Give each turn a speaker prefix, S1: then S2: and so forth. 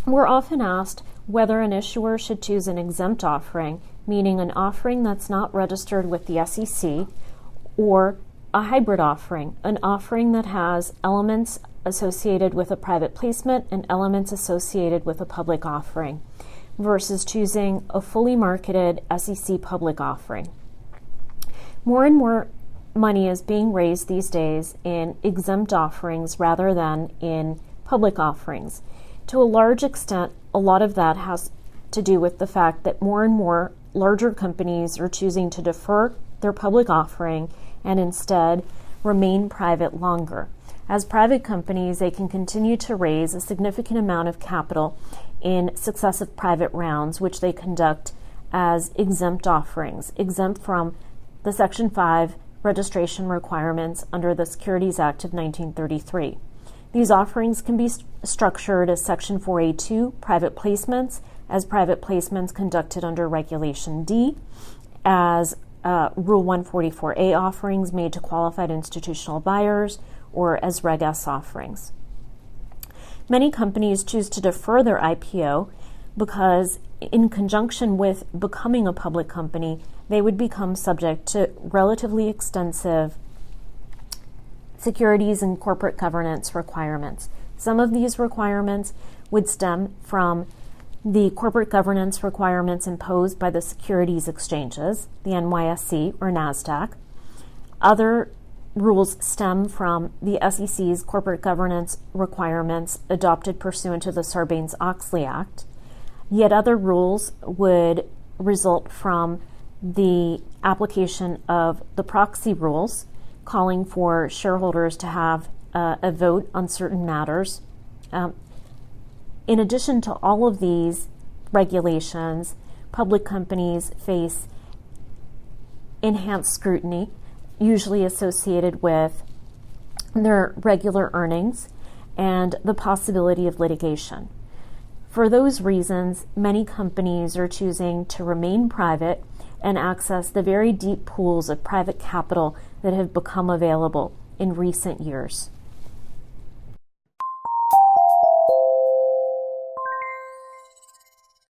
S1: We're often asked whether an issuer should choose an exempt offering, meaning an offering that's not registered with the SEC, or a hybrid offering, an offering that has elements associated with a private placement and elements associated with a public offering, versus choosing a fully marketed SEC public offering. More and more money is being raised these days in exempt offerings rather than in public offerings. To a large extent, a lot of that has to do with the fact that more and more larger companies are choosing to defer their public offering and instead remain private longer. As private companies, they can continue to raise a significant amount of capital in successive private rounds, which they conduct as exempt offerings, exempt from the Section 5 registration requirements under the Securities Act of 1933. These offerings can be structured as Section 4A2 private placements, as private placements conducted under Regulation D, as Rule 144A offerings made to qualified institutional buyers, or as Reg S offerings. Many companies choose to defer their IPO because, in conjunction with becoming a public company, they would become subject to relatively extensive securities and corporate governance requirements. Some of these requirements would stem from the corporate governance requirements imposed by the securities exchanges, the NYSE or NASDAQ. Other rules stem from the SEC's corporate governance requirements adopted pursuant to the Sarbanes-Oxley Act. Yet other rules would result from the application of the proxy rules, calling for shareholders to have a vote on certain matters. In addition to all of these regulations, public companies face enhanced scrutiny, usually associated with their regular earnings and the possibility of litigation. For those reasons, many companies are choosing to remain private and access the very deep pools of private capital that have become available in recent years.